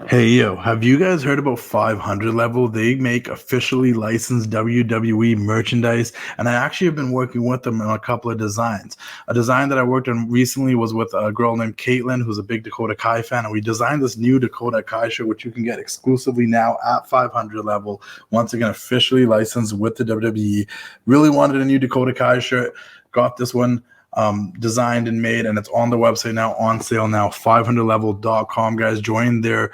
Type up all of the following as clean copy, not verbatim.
Hey yo, have you guys heard about 500 Level? They make officially licensed WWE merchandise, and I actually have been working with them on a couple of designs. A design that I worked on recently was with a girl named Caitlin, who's a big Dakota Kai fan, and we designed this new Dakota Kai shirt, which you can get exclusively now at 500 Level. Once again, officially licensed with the WWE. Really wanted a new Dakota Kai shirt. Got this one designed and made, and it's on the website now, on sale now, 500level.com. Guys, join their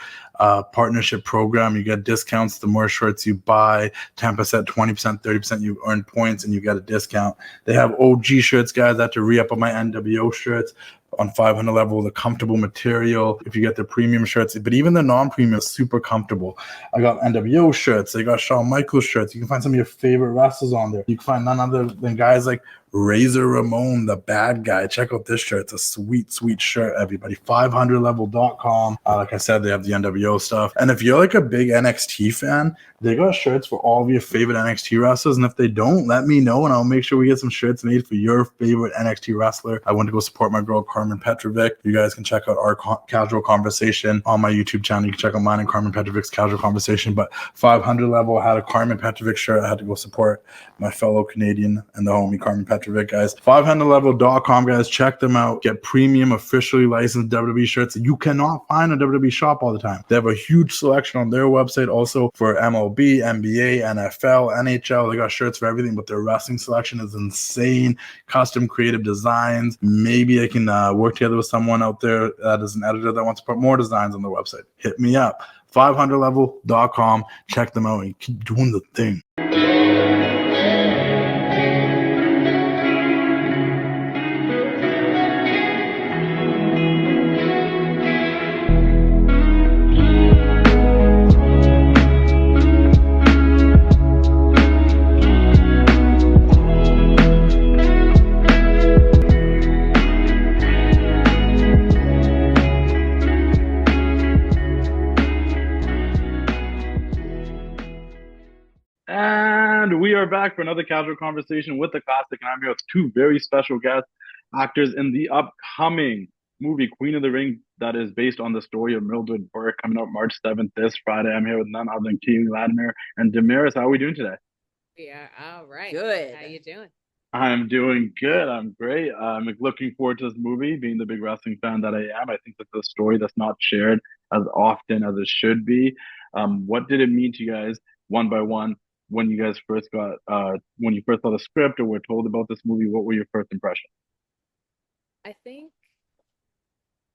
partnership program. You get discounts the more shirts you buy, 10%, 20%, 30%. You earn points and you get a discount. They have OG shirts, guys. I had to re-up on my NWO shirts on 500 Level, the comfortable material if you get the premium shirts, but even the non-premium is super comfortable. I got NWO shirts, I got Shawn Michaels shirts. You can find some of your favorite wrestlers on there. You can find none other than guys like Razor Ramon, the bad guy. Check out this shirt. It's a sweet, sweet shirt, everybody. 500level.com. Like I said, they have the NWO stuff. And if you're like a big NXT fan, they got shirts for all of your favorite NXT wrestlers. And if they don't, let me know and I'll make sure we get some shirts made for your favorite NXT wrestler. I went to go support my girl, Carmen Petrovic. You guys can check out our casual conversation on my YouTube channel. You can check out mine and Carmen Petrovic's casual conversation. But 500 Level had a Carmen Petrovic shirt. I had to go support my fellow Canadian and the homie Carmen Petrovic, guys. 500level.com, guys. Check them out. Get premium, officially licensed WWE shirts that you cannot find in a WWE shop all the time. They have a huge selection on their website also for MLB, NBA, NFL, NHL. They got shirts for everything, but their wrestling selection is insane. Custom creative designs. Maybe I can work together with someone out there that is an editor that wants to put more designs on their website. Hit me up. 500level.com. Check them out and keep doing the thing. And we are back for another casual conversation with the classic, and I'm here with two very special guest actors in the upcoming movie Queen of the Ring that is based on the story of Mildred Burke, coming out March 7th this Friday. I'm here with none other than Kailey Latimer and Damaris. How are we doing today? Yeah, all right. Good. How you doing? I'm doing good. I'm great. I'm looking forward to this movie, being the big wrestling fan that I am. I think that's a story that's not shared as often as it should be. What did it mean to you guys, one by one, when you guys first got when you first saw the script or were told about this movie? What were your first impressions? I think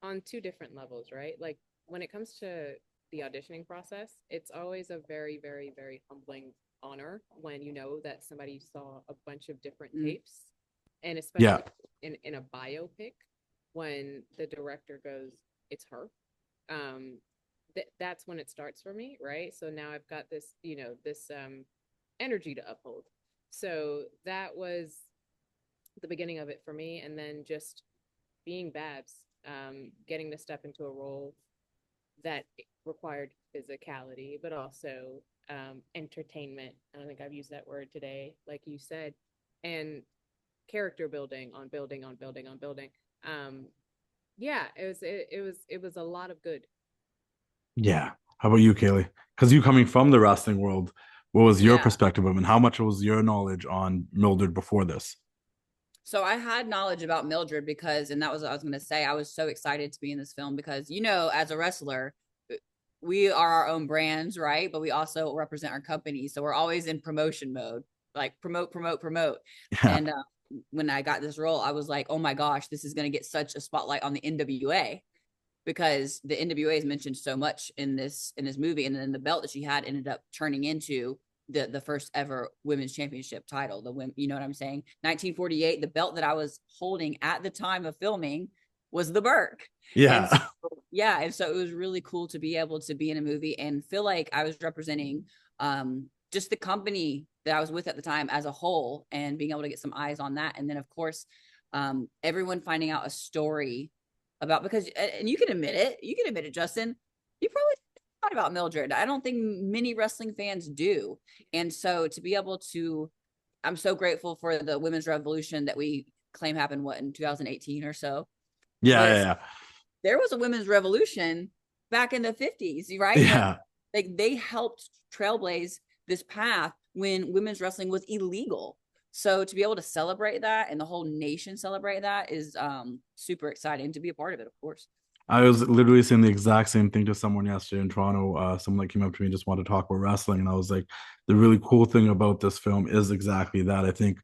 on two different levels, right? Like when it comes to the auditioning process, it's always a very, very, very humbling honor when you know that somebody saw a bunch of different tapes, and especially in a biopic, when the director goes, "It's her." That's when it starts for me, right? So now I've got this, this energy to uphold. So that was the beginning of it for me, and then just being Babs, getting to step into a role that required physicality, but also entertainment. I don't think I've used that word today, like you said, and character building on building on building on building. Yeah, it was a lot of good. Yeah. How about you, Kailey? Because you coming from the wrestling world, what was your perspective of it, and how much was your knowledge on Mildred before this? So I had knowledge about Mildred because, and that was what I was going to say, I was so excited to be in this film because, as a wrestler, we are our own brands, right? But we also represent our company. So we're always in promotion mode, like promote. Yeah. And when I got this role, I was like, oh my gosh, this is going to get such a spotlight on the NWA, because the NWA is mentioned so much in this movie. And then the belt that she had ended up turning into the first ever women's championship title. The women, you know what I'm saying? 1948, the belt that I was holding at the time of filming was the Burke. Yeah. And so it was really cool to be able to be in a movie and feel like I was representing just the company that I was with at the time as a whole, and being able to get some eyes on that. And then of course, everyone finding out a story about, because, and you can admit it, Justin, you probably thought about Mildred. I don't think many wrestling fans do. And so to be able to, I'm so grateful for the women's revolution that we claim happened, in 2018 or so. Yeah. There was a women's revolution back in the 50s, right? Yeah. Like they helped trailblaze this path when women's wrestling was illegal. So to be able to celebrate that and the whole nation celebrate that is super exciting to be a part of it, of course. I was literally saying the exact same thing to someone yesterday in Toronto. Someone that came up to me and just wanted to talk about wrestling, and I was like, the really cool thing about this film is exactly that. I think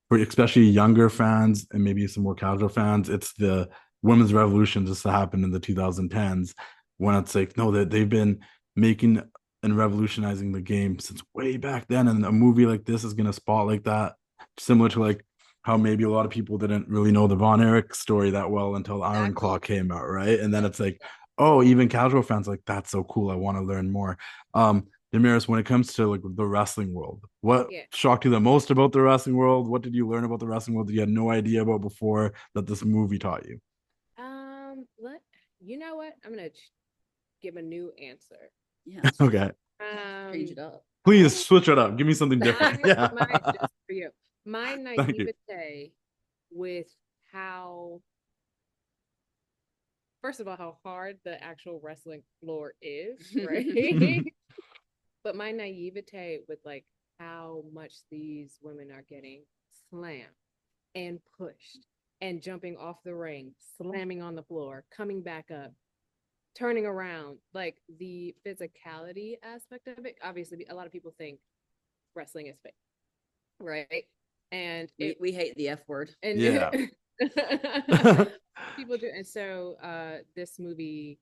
for especially younger fans and maybe some more casual fans, it's the women's revolution just happened in the 2010s when it's like, no, that they've been making and revolutionizing the game since way back then, and a movie like this is going to spotlight that, similar to like how maybe a lot of people didn't really know the Von Erich story that well until Iron Claw came out, right? And then it's like, oh, even casual fans like, that's so cool. I want to learn more. Damaris, when it comes to like the wrestling world, what shocked you the most about the wrestling world? What did you learn about the wrestling world that you had no idea about before that this movie taught you? You know what? I'm gonna give a new answer. Yeah. Okay. Change it up. Please switch it up. Give me something different. Yeah. Just for you. My naivete with how, first of all, how hard the actual wrestling floor is, right? But my naivete with like how much these women are getting slammed and pushed and jumping off the ring, slamming on the floor, coming back up, turning around, like the physicality aspect of it. Obviously, a lot of people think wrestling is fake, right? And we hate the F word. And yeah. People do. And so this movie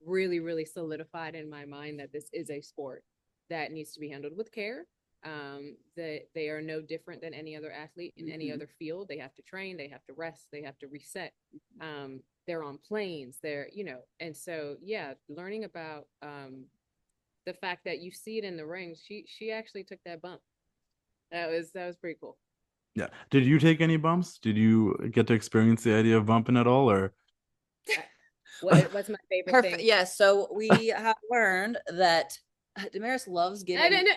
really, really solidified in my mind that this is a sport that needs to be handled with care. That they are no different than any other athlete in any other field. They have to train, they have to rest, they have to reset. They're on planes, they're, and so learning about the fact that you see it in the ring. She actually took that bump. That was pretty cool. Yeah. Did you take any bumps? Did you get to experience the idea of bumping at all, or? What's my favorite thing? Yeah, so we have learned that Damaris loves getting.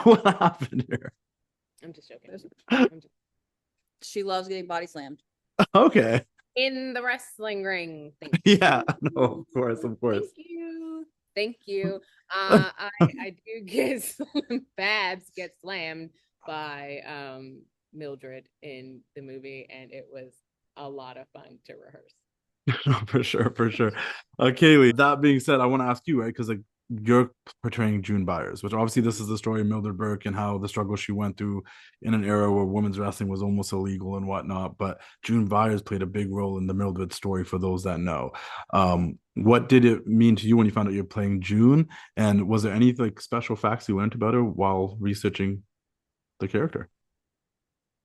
What happened here? I'm just joking. She loves getting body slammed. Okay. In the wrestling ring. Yeah, no, of course. Thank you. I do get Babs get slammed by Mildred in the movie, and it was a lot of fun to rehearse. For sure. Kailey, that being said, I want to ask you, right? Because like you're portraying June Byers, which obviously this is the story of Mildred Burke and how the struggle she went through in an era where women's wrestling was almost illegal and whatnot. But June Byers played a big role in the Mildred story for those that know. What did it mean to you when you found out you're playing June? And was there any like special facts you learned about her while researching the character?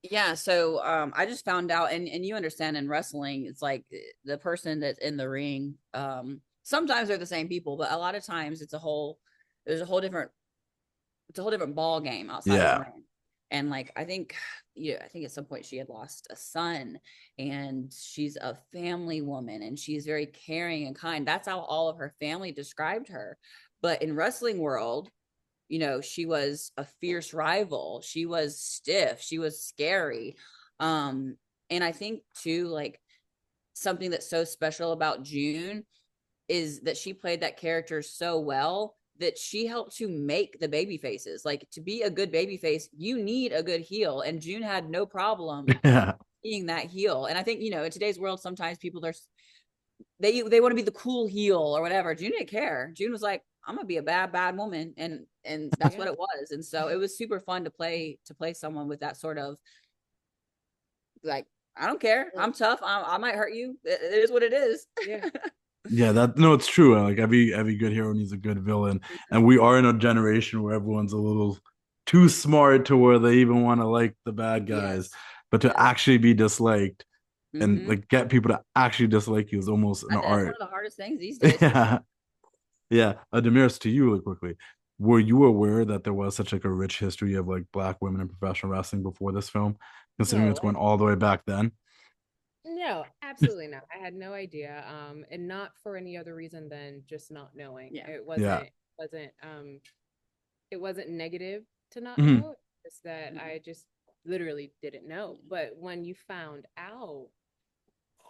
Yeah, so I just found out, and you understand in wrestling, it's like the person that's in the ring, sometimes they're the same people, but a lot of times it's a whole different ball game outside of the ring. And like I think at some point she had lost a son, and she's a family woman, and she's very caring and kind. That's how all of her family described her. But in wrestling world, she was a fierce rival. She was stiff. She was scary. And I think too, like something that's so special about June is that she played that character so well that she helped to make the baby faces. Like to be a good baby face, you need a good heel. And June had no problem being that heel. And I think, in today's world, sometimes people they want to be the cool heel or whatever. June didn't care. June was like, I'm gonna be a bad woman, and that's what it was. And so it was super fun to play someone with that sort of like, I don't care, I'm tough, I might hurt you, it is what it is. It's true. Like every good hero needs a good villain, and we are in a generation where everyone's a little too smart to where they even want to like the bad guys, but to actually be disliked and like get people to actually dislike you is almost an art. One of the hardest things these days. Yeah. Damaris, to you really quickly, were you aware that there was such like a rich history of like Black women in professional wrestling before this film, considering it's going all the way back then? No, absolutely not. I had no idea. And not for any other reason than just not knowing. It wasn't negative to not know. It's that I just literally didn't know. But when you found out,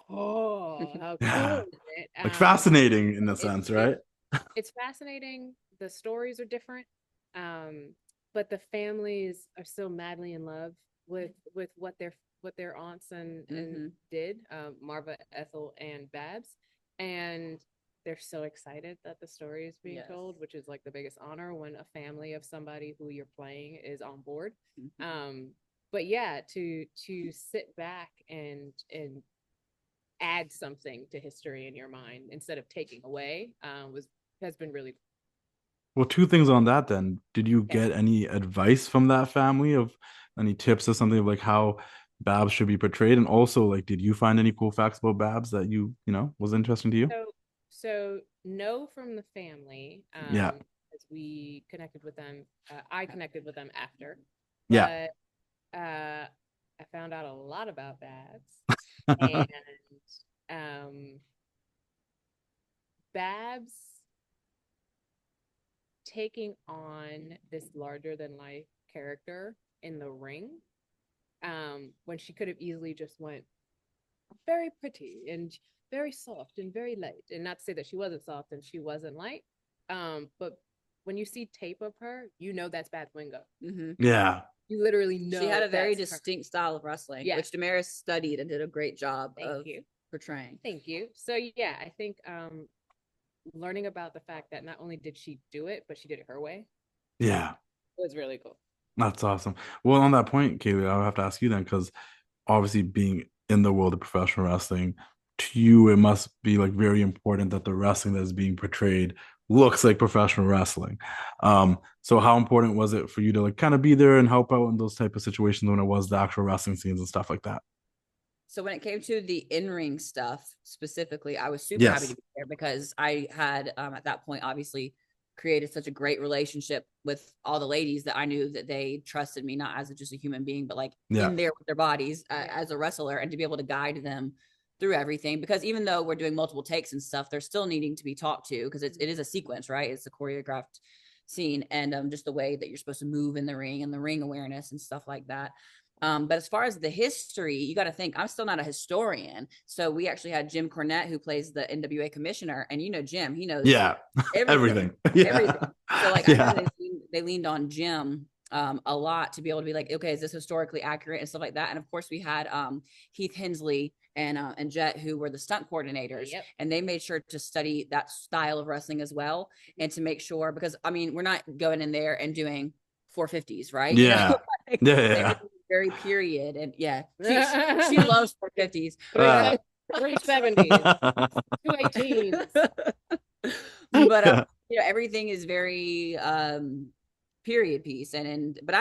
oh, how Yeah. cool is it? Like fascinating in a It's sense, it's right? it's fascinating. The stories are different, but the families are still madly in love with what their aunts and did, Marva, Ethel, and Babs, and they're so excited that the story is being Yes. told, which is like the biggest honor when a family of somebody who you're playing is on board. But yeah, to sit back and add something to history in your mind instead of taking away has been really cool. Well, two things on that then. Did you Yeah. get any advice from that family of any tips or something of like how Babs should be portrayed? And also, like, did you find any cool facts about Babs that was interesting to you? So no from the family, Yeah. as we connected with them. I connected with them after, Yeah. but I found out a lot about Babs, and Babs taking on this larger than life character in the ring, when she could have easily just went very pretty and very soft and very light, and not to say that she wasn't soft and she wasn't light, but when you see tape of her, you know that's Babs Wingo. Yeah. You literally know She had a very that's her. distinct style of wrestling, Yeah. which Damaris studied and did a great job Thank of you. portraying. Thank you. So yeah, I think learning about the fact that not only did she do it, but she did it her way Yeah. was really cool. That's awesome. Well, on that point, Kailey, I'll have to ask you then, because obviously being in the world of professional wrestling, to you, it must be like very important that the wrestling that is being portrayed looks like professional wrestling. So how important was it for you to like kind of be there and help out in those type of situations when it was the actual wrestling scenes and stuff like that? So when it came to the in-ring stuff specifically, I was super happy Yes. to be there because I had at that point obviously created such a great relationship with all the ladies that I knew that they trusted me not as just a human being, but like Yeah. in there with their bodies Yeah. as a wrestler, and to be able to guide them through everything. Because even though we're doing multiple takes and stuff, they're still needing to be talked to because it is a sequence, right? It's a choreographed scene, and just the way that you're supposed to move in the ring and the ring awareness and stuff like that. But as far as the history, you got to think I'm still not a historian. So we actually had Jim Cornette, who plays the NWA commissioner, and Jim, he knows Yeah. everything. Yeah. Everything. So like Yeah. I know they leaned on Jim a lot to be able to be like, okay, is this historically accurate and stuff like that? And of course we had Heath Hensley and Jet, who were the stunt coordinators. Yep. And they made sure to study that style of wrestling as well, and to make sure, because I mean, we're not going in there and doing 450s, right? Yeah. Like, Yeah. very period. And yeah, she loves 450s. 370s, 218s. But everything is very period piece, but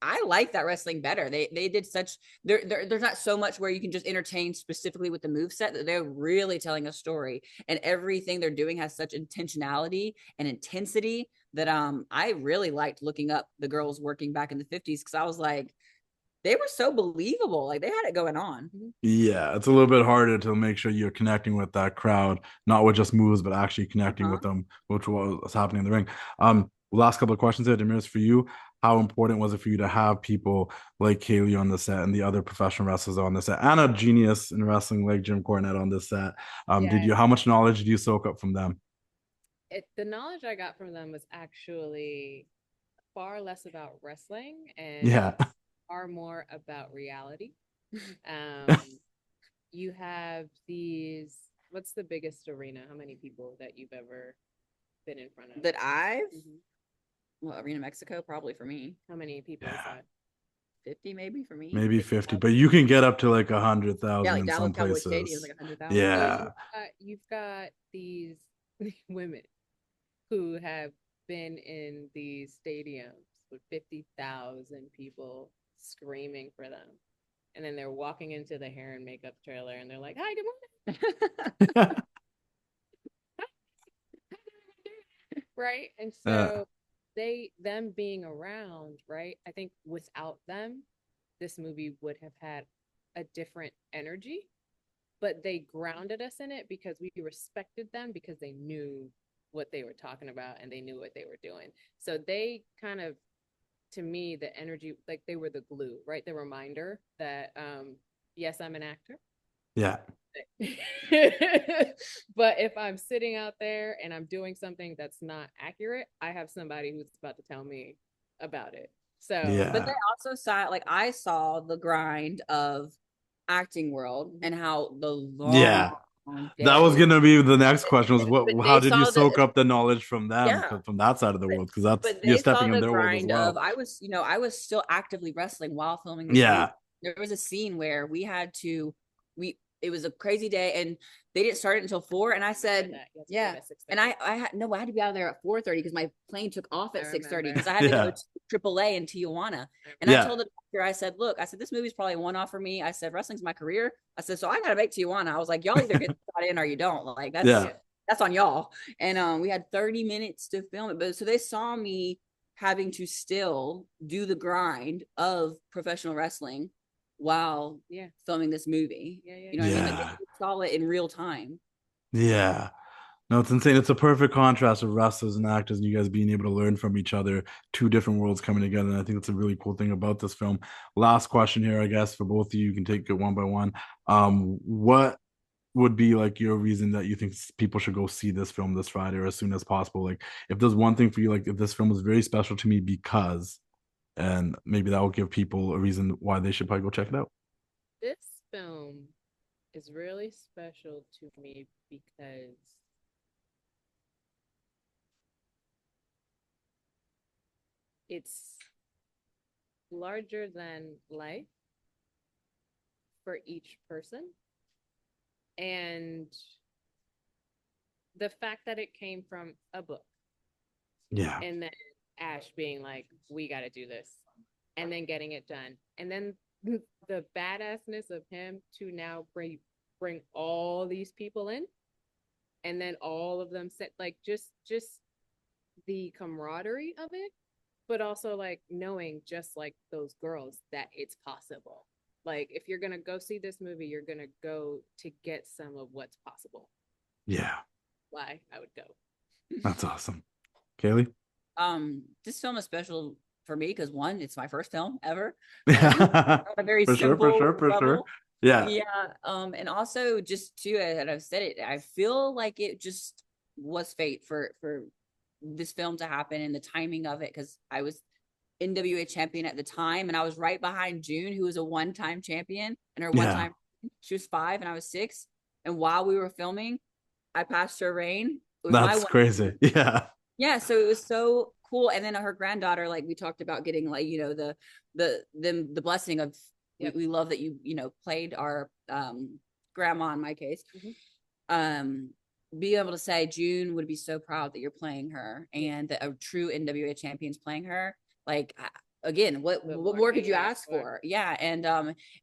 I like that wrestling better. They did such there's not so much where you can just entertain specifically with the moveset, that they're really telling a story, and everything they're doing has such intentionality and intensity that I really liked looking up the girls working back in the 50s, because I was like, they were so believable. Like they had it going on. Yeah, it's a little bit harder to make sure you're connecting with that crowd, not with just moves, but actually connecting with them, which was happening in the ring. Last couple of questions there, Damaris, for you. How important was it for you to have people like Kailey on the set and the other professional wrestlers on the set, and a genius in wrestling like Jim Cornette on the set? How much knowledge did you soak up from them? The knowledge I got from them was actually far less about wrestling and far more about reality. You have these, what's the biggest arena? How many people that you've ever been in front of? That I've well, Arena Mexico, probably for me. How many people is that? 50 maybe for me. Maybe 50, but you can get up to like 100,000 like in Dallas some Cowboy places. Stadium is like 100,000. Yeah. So you've got these women who have been in these stadiums with 50,000 people screaming for them. And then they're walking into the hair and makeup trailer and they're like, "Hi, good morning." Right? And so them being around, right? I think without them, this movie would have had a different energy, but they grounded us in it because we respected them, because they knew what they were talking about and they knew what they were doing. So they kind of, to me, the energy, like they were the glue, right? The reminder that, yes, I'm an actor. Yeah. But if I'm sitting out there and I'm doing something that's not accurate, I have somebody who's about to tell me about it. So Yeah. But they also saw, like, I saw the grind of acting world and how the long Yeah. That was day- gonna be the next question was But how they did you saw soak the up the knowledge from them yeah. from that side of the world? Because that's But you're they saw stepping in the their world as grind well. of I was still actively wrestling while filming this Yeah. movie. There was a scene where we had to it was a crazy day and they didn't start it until 4 and I said yeah. And I had to be out of there at 4:30 because my plane took off at 6:30 because I had to go to AAA in Tijuana. And I told the doctor, I said, look, I said, this movie's probably one off for me. I said, wrestling's my career. I said, so I gotta make Tijuana. I was like, y'all either get in or you don't. Like that's on y'all. And we had 30 minutes to film it. But so they saw me having to still do the grind of professional wrestling while filming this movie. You know what I mean? Like they saw it in real time. Yeah. No, it's insane. It's a perfect contrast of wrestlers and actors and you guys being able to learn from each other, two different worlds coming together. And I think that's a really cool thing about this film. Last question here, I guess, for both of you. You can take it one by one. What would be like your reason that you think people should go see this film this Friday or as soon as possible? Like if there's one thing for you, like if this film was very special to me because, and maybe that will give people a reason why they should probably go check it out. This film is really special to me because it's larger than life for each person. And the fact that it came from a book. Yeah. And then Ash being like, we got to do this. And then getting it done. And then the badassness of him to now bring all these people in. And then all of them set like just the camaraderie of it. But also like knowing just like those girls that it's possible. Like if you're gonna go see this movie, you're gonna go to get some of what's possible. Yeah. Why I would go. That's awesome. Kailey? This film is special for me because one, it's my first film ever. Yeah. On a very for simple sure. Yeah. Yeah. And also just too, and I've said it, I feel like it just was fate for this film to happen and the timing of it because I was NWA champion at the time and I was right behind June, who was a one-time champion, and her one-time she was 5 and I was 6, and while we were filming I passed her reign. That's crazy. Yeah, so it was so cool. And then her granddaughter, like we talked about getting like, you know, the blessing of we love that you played our grandma in my case. Being able to say June would be so proud that you're playing her and that a true NWA champion's playing her. Like again, what more could you ask for? Yeah. And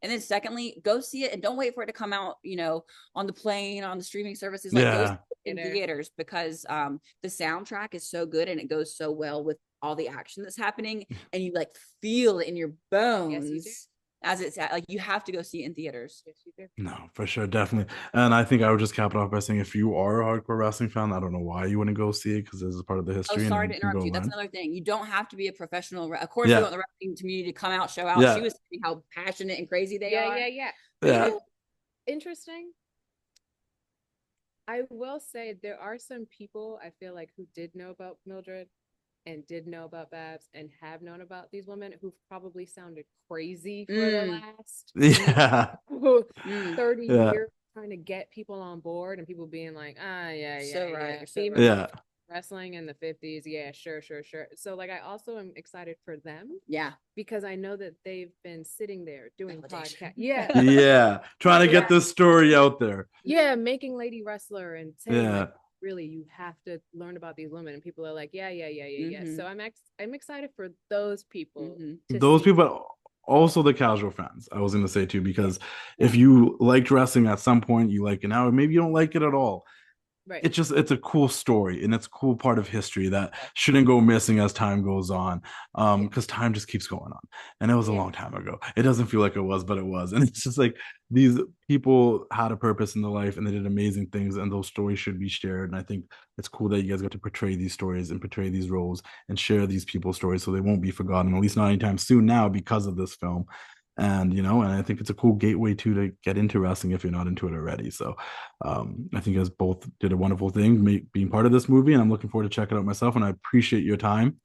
then secondly, go see it and don't wait for it to come out, on the plane, on the streaming services, like go in theaters because the soundtrack is so good and it goes so well with all the action that's happening and you like feel it in your bones. As it's like you have to go see it in theaters. Yes, you do. No, for sure, definitely. And I think I would just cap it off by saying if you are a hardcore wrestling fan, I don't know why you wouldn't go see it because this is part of the history. Oh, sorry to interrupt you. That's another thing. You don't have to be a professional. Of course, we want the wrestling community to come out, show out. She was saying how passionate and crazy they are. Yeah. Interesting. I will say there are some people I feel like who did know about Mildred and did know about Babs and have known about these women who've probably sounded crazy for the last 30 years trying to get people on board and people being like, wrestling in the 50s. Yeah, sure. So like, I also am excited for them. Yeah. Because I know that they've been sitting there doing podcasts. Trying to get this story out there. Yeah. Making Lady Wrestler and saying like, really, you have to learn about these women, and people are like, yeah. So I'm excited for those people. Those people, also the casual fans. I was going to say too, because if you liked wrestling at some point, you like it now, or maybe you don't like it at all. Right. It's a cool story and it's a cool part of history that shouldn't go missing as time goes on. Because time just keeps going on. And it was a long time ago. It doesn't feel like it was, but it was. And it's just like these people had a purpose in their life and they did amazing things, and those stories should be shared. And I think it's cool that you guys got to portray these stories and portray these roles and share these people's stories so they won't be forgotten, at least not anytime soon now because of this film. And and I think it's a cool gateway to get into wrestling if you're not into it already. So I think you guys both did a wonderful thing being part of this movie, and I'm looking forward to checking it out myself. And I appreciate your time.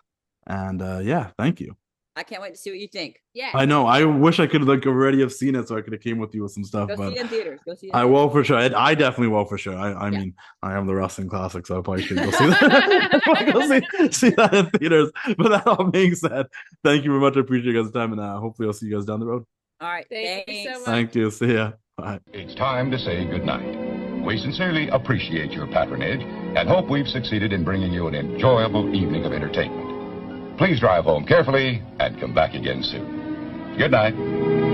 And yeah, thank you. I can't wait to see what you think. Yeah. I know. I wish I could already have seen it, so I could have came with you with some stuff. Go but see it in theaters. Go see it. I will for sure. I definitely will for sure. I Yeah. mean, I am the wrestling classic, so I probably should go see that. go see that in theaters. But that all being said, thank you very much. I appreciate you guys' time, and hopefully I'll see you guys down the road. All right. Thank you so much. Thank you. See ya. Bye. It's time to say goodnight. We sincerely appreciate your patronage and hope we've succeeded in bringing you an enjoyable evening of entertainment. Please drive home carefully and come back again soon. Good night.